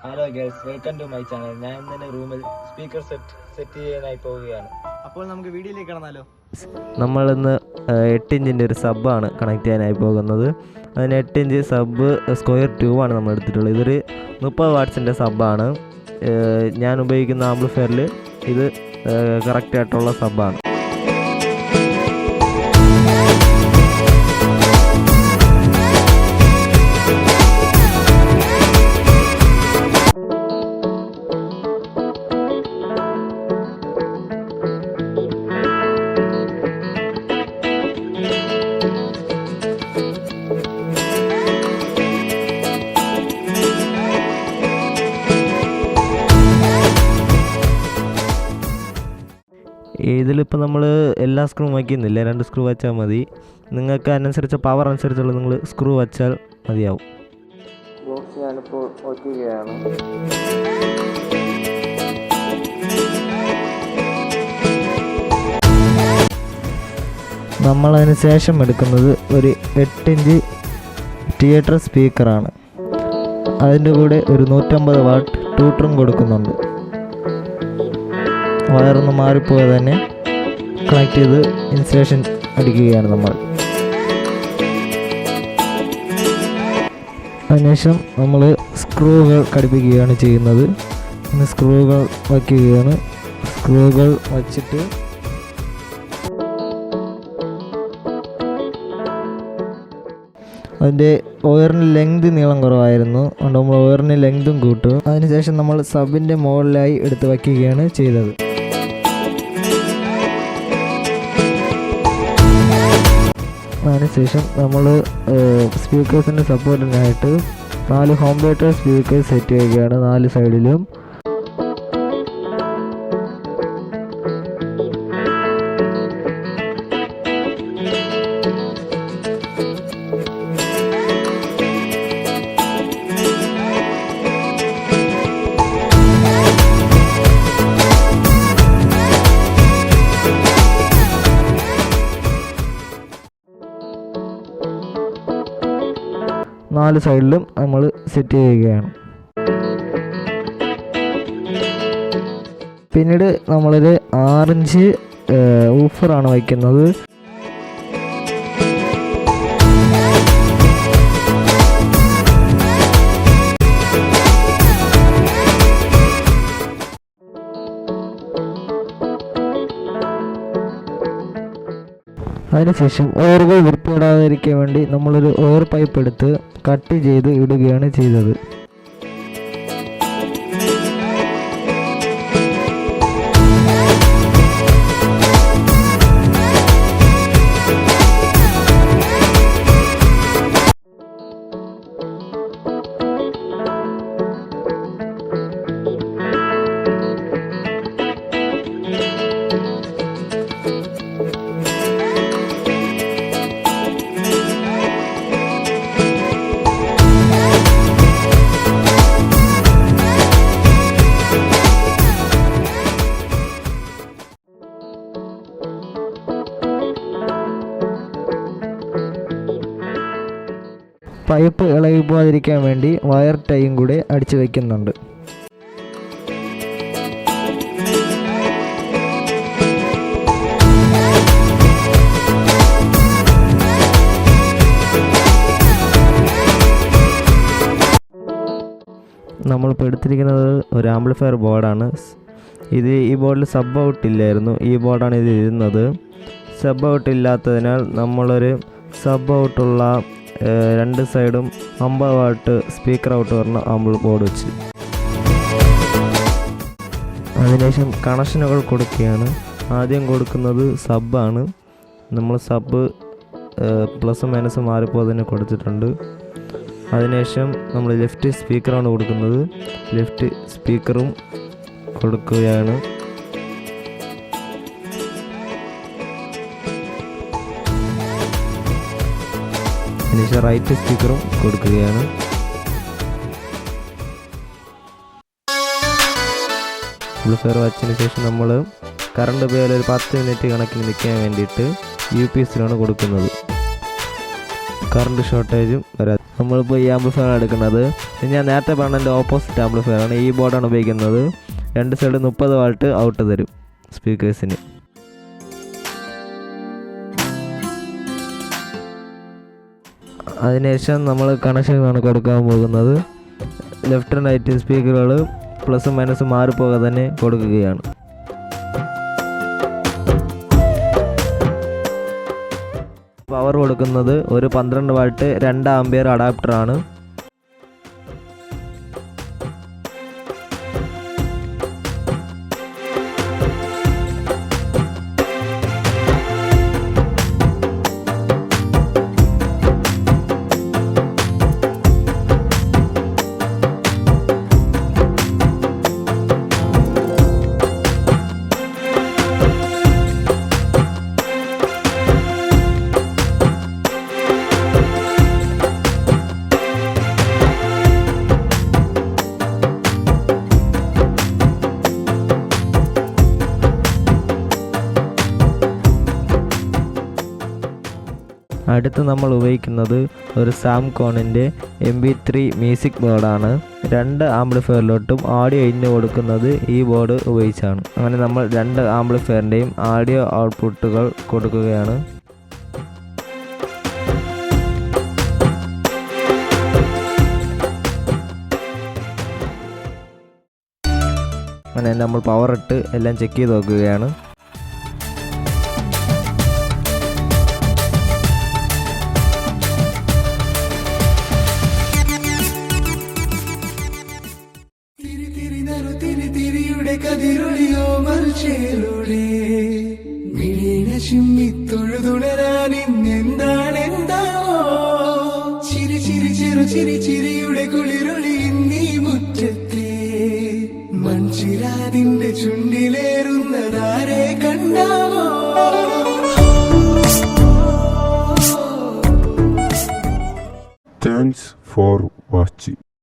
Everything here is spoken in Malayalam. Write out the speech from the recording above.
Hello girls, welcome to my channel. ഞാൻ ഇന്നെ റൂമിൽ സ്പീക്കർ സെറ്റ് ചെയ്യാനായി പോവുകയാണ്. അപ്പോൾ നമുക്ക് വീഡിയോയിലേക്ക് കടന്നാലോ. നമ്മളിന്ന് 8 ഇഞ്ചിൻ്റെ ഒരു സബ്ബാണ് കണക്ട് ചെയ്യാനായി പോകുന്നത്. അതിന് 8 ഇഞ്ച് സബ്ബ് സ്ക്വയർ ട്യൂബാണ് നമ്മൾ എടുത്തിട്ടുള്ളത്. ഇതൊരു 30 വാട്ട്സിൻ്റെ സബ്ബാണ്. ഞാൻ ഉപയോഗിക്കുന്ന ആംപ്ലിഫയറിൽ ഇത് കറക്റ്റായിട്ടുള്ള സബ്ബാണ്. ഇതിലിപ്പോൾ നമ്മൾ എല്ലാ സ്ക്രൂ വയ്ക്കുന്നില്ല, 2 സ്ക്രൂ വെച്ചാൽ മതി. നിങ്ങൾക്ക് അതിനനുസരിച്ച് പവർ അനുസരിച്ചുള്ള നിങ്ങൾ സ്ക്രൂ വെച്ചാൽ മതിയാവും. ബോക്സ് ഞാനിപ്പോൾ വയ്ക്കുകയാണ്. നമ്മളതിന് ശേഷം എടുക്കുന്നത് ഒരു 8 ഇഞ്ച് തിയേറ്റർ സ്പീക്കറാണ്. അതിൻ്റെ കൂടെ ഒരു 150 വാട്ട് ട്യൂട്ടറും കൊടുക്കുന്നുണ്ട്. വയറൊന്ന് മാറിപ്പോയാൽ തന്നെ കണക്ട് ചെയ്ത് ഇൻസുലേഷൻ അടിക്കുകയാണ് നമ്മൾ. അതിനുശേഷം നമ്മൾ സ്ക്രൂകൾ ഘടിപ്പിക്കുകയാണ് ചെയ്യുന്നത്. പിന്നെ സ്ക്രൂകൾ വയ്ക്കുകയാണ്. സ്ക്രൂകൾ വച്ചിട്ട് അതിൻ്റെ വയറിന് ലെങ്ത് നീളം കുറവായിരുന്നു, അതുകൊണ്ട് നമ്മൾ വയറിന് ലെങ്തും കൂട്ടും. അതിനുശേഷം നമ്മൾ സബിൻ്റെ മുകളിലായി എടുത്ത് വയ്ക്കുകയാണ് ചെയ്തത്. അതിനുശേഷം നമ്മൾ സ്പീക്കേഴ്സിൻ്റെ സപ്പോർട്ടിനായിട്ട് 4 ഹോം തിയേറ്റർ സ്പീക്കേഴ്സ് സെറ്റ് ചെയ്യുകയാണ് 4 സൈഡിലും. നാല് സൈഡിലും നമ്മൾ സെറ്റ് ചെയ്യുകയാണ്. പിന്നീട് നമ്മളൊരു 6 ഇഞ്ച് ഊഫറാണ് വയ്ക്കുന്നത്. അതിനുശേഷം ഓറുകൾ വൃത്തിയിടാതിരിക്കാൻ വേണ്ടി നമ്മളൊരു ഓർ പൈപ്പ് എടുത്ത് കട്ട് ചെയ്ത് ഇടുകയാണ് ചെയ്തത്. പൈപ്പ് ഇളകി പോകാതിരിക്കാൻ വേണ്ടി വയർ ടൈയും കൂടെ അടിച്ചു വയ്ക്കുന്നുണ്ട്. നമ്മളിപ്പോൾ എടുത്തിരിക്കുന്നത് ഒരു ആംപ്ലിഫയർ ബോർഡാണ്. ഈ ബോർഡിൽ സബ് ഔട്ട് ഇല്ലായിരുന്നു. ഈ ബോർഡാണ് ഇത് ഇരുന്നത്. സബ് ഔട്ട് ഇല്ലാത്തതിനാൽ നമ്മളൊരു സബ് ഔട്ടുള്ള 2 സൈഡും 50 വാട്ട് സ്പീക്കർ ഔട്ട് പറഞ്ഞ ബോർഡ് വെച്ച് അതിനുശേഷം കണക്ഷനുകൾ കൊടുക്കുകയാണ്. ആദ്യം കൊടുക്കുന്നത് സബ്ബാണ്. നമ്മൾ സബ് പ്ലസും മൈനസും മാറിപ്പോൾ തന്നെ കൊടുത്തിട്ടുണ്ട്. അതിനുശേഷം നമ്മൾ ലെഫ്റ്റ് സ്പീക്കറാണ് കൊടുക്കുന്നത്. ലെഫ്റ്റ് സ്പീക്കറും കൊടുക്കുകയാണ്. അതിനുശേഷം റൈറ്റ് സ്പീക്കറും കൊടുക്കുകയാണ്. ആംപ്ലിഫയർ വച്ചതിന് ശേഷം നമ്മൾ കറണ്ട് പോയാൽ ഒരു 10 മിനിറ്റ് കണക്കിന് നിൽക്കാൻ വേണ്ടിയിട്ട് UPS കൊടുക്കുന്നത്. കറണ്ട് ഷോർട്ടേജും വരാതെ നമ്മളിപ്പോൾ ഈ ആംപ്ലിഫയർ എടുക്കുന്നത്. ഇത് ഞാൻ നേരത്തെ പറഞ്ഞതിൻ്റെ ഓപ്പോസിറ്റ് ആംപ്ലിഫയർ ആണ്. ഈ ബോർഡാണ് ഉപയോഗിക്കുന്നത്. 2 സൈഡ് 30 വാട്ട് ഔട്ട് തരും സ്പീക്കേഴ്സിന്. അതിനുശേഷം നമ്മൾ കണക്ഷനാണ് കൊടുക്കാൻ പോകുന്നത്. ലെഫ്റ്റ് ആൻഡ് റൈറ്റ് സ്പീക്കറുകൾ പ്ലസും മൈനസും മാറിപ്പോകാതെ തന്നെ കൊടുക്കുകയാണ്. പവർ കൊടുക്കുന്നത് ഒരു 12 വാട്ട് 2 ആംപിയർ അഡാപ്റ്ററാണ്. അടുത്ത് നമ്മൾ ഉപയോഗിക്കുന്നത് ഒരു സാംകോണിൻ്റെ MP3 മ്യൂസിക് ബോർഡാണ്. 2 ആംപ്ലിഫയറിലോട്ടും ഓഡിയോ ഇന്ന് കൊടുക്കുന്നത് ഈ ബോർഡ് ഉപയോഗിച്ചാണ്. അങ്ങനെ നമ്മൾ 2 ആംപ്ലിഫയറിൻ്റെയും ഓഡിയോ ഔട്ട്പുട്ടുകൾ കൊടുക്കുകയാണ്. അങ്ങനെ നമ്മൾ പവർ ഇട്ട് എല്ലാം ചെക്ക് ചെയ്ത് നോക്കുകയാണ്. കതിരൊളിയോ മറിച്ചേലൂടെ മിഴീണ ചിമ്മിത്തൊഴുതുണരാൻ ഇന്നെന്താണെന്താവോ ചിരി ചിരി ചെറു ചിരി ചിരിയുടെ കുളിരൊളി നീ മുറ്റത്തെ മൺചിരാതിന്റെ ചുണ്ടിലേറുന്നതാരെ കണ്ടാവോ. Thanks for watching.